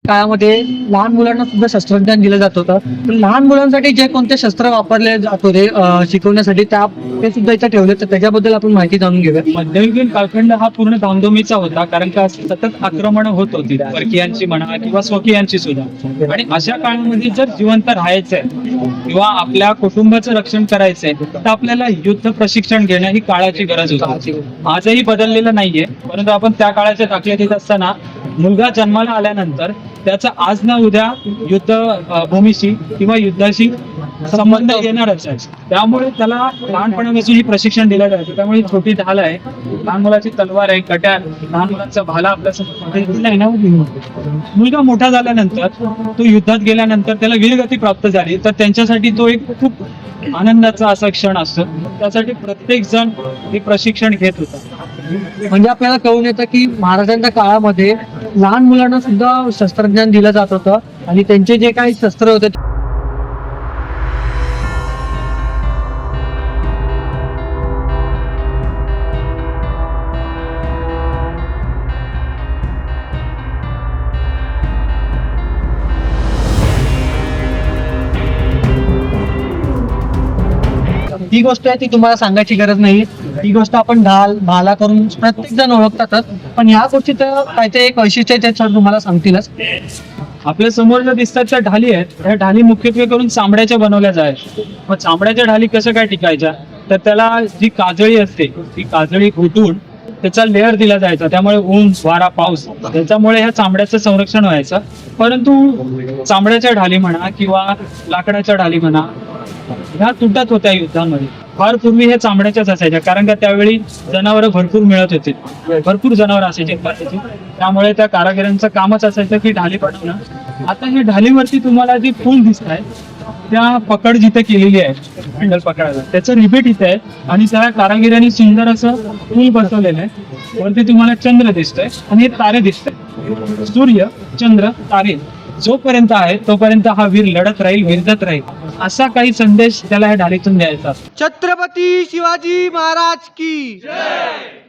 काळामध्ये लहान मुलांना सुद्धा शस्त्रज्ञान दिलं जात होतं. पण लहान मुलांसाठी जे कोणते शस्त्र वापरले जात होते शिकवण्यासाठी ते सुद्धा इथं ठेवले, तर त्याच्याबद्दल आपण माहिती जाणून घेऊया. मध्ययुगीन कालखंड हा पूर्ण धामधुमीचा होता, कारण का सतत आक्रमण होत होती, परकीयांची म्हणा किंवा स्वकीयांची सुद्धा. आणि अशा काळामध्ये जर जिवंत राहायचंय किंवा आपल्या कुटुंबाचं रक्षण करायचंय, तर आपल्याला युद्ध प्रशिक्षण घेणं ही काळाची गरज होती. आजही बदललेलं नाहीये, परंतु आपण त्या काळाच्या दाखले देत असताना मुलगा जन्माला आल्यानंतर त्याचा आज ना उद्या युद्ध भूमीशी किंवा युद्धाशी संबंध येणारच आहे. त्यामुळे त्याला लहानपणापासून ही प्रशिक्षण दिलं जातं. त्यामुळे छोटी ढाल आहे, लहान मुलाची तलवार आहे, कट्यार, लहान मुलांचा भाला आपल्या समोर आहे ना. मुलगा मोठा झाल्यानंतर तो युद्धात गेल्यानंतर त्याला वीरगती प्राप्त झाली, तर त्यांच्यासाठी तो एक खूप आनंदाचा असा क्षण असतो. त्यासाठी प्रत्येक जण हे प्रशिक्षण घेत होता. म्हणजे आपल्याला कळून येतं की महाराजांच्या काळामध्ये लहान मुलांना सुद्धा शस्त्रज्ञान दिलं जात होतं आणि त्यांचे जे काही शस्त्र होते ती गोष्ट आहे ती तुम्हाला सांगायची गरज नाही. ती गोष्ट आपण भाला करून प्रत्येक जण ओळखतातच. पण ह्या गोष्टीचं काहीतरी एक वैशिष्ट्य आहे, ते तुम्हाला सांगतीलच. आपल्या समोर ज्या दिसतात त्या ढाली आहेत, त्या ढाली मुख्यत्वे करून चांबड्याच्या बनवल्या जायच्या. मग चांबड्याच्या ढाली कसं काय टिकायच्या, तर त्याला जी काजळी असते ती काजळी घुटून त्याचा लेअर दिला जायचा. त्यामुळे ऊन, वारा, पाऊस त्याच्यामुळे ह्या चांबड्याचं संरक्षण व्हायचं. परंतु चांबड्याच्या ढाली म्हणा किंवा लाकडाच्या ढाली म्हणा, ह्या तुटत होत्या युद्धामध्ये. फार पूर्वी हे चांबड्याच्याच असायच्या, कारण का त्यावेळी जनावरं भरपूर मिळत होती, भरपूर जनावर असायची. त्यामुळे त्या कारागिरांचं कामच असायचं की ढाली बनवणं. आता ही ढालीवरती तुम्हाला जी फूल दिसत आहे, त्या पकड जिथे केलेली आहे हँडल पकडायला, त्याचं रिपीट इथे आहे. आणि त्या कारागिरांनी सुंदर असं फूल बसवलेलं आहे. वरती तुम्हाला चंद्र दिसतोय आणि हे तारे दिसतंय. सूर्य, चंद्र, तारे जोपर्यंत आहे तोपर्यंत हा वीर लढत राहील, विरजत राहील, असा काही संदेश त्याला ह्या ढालीतून द्यायचा. छत्रपती शिवाजी महाराज की जय.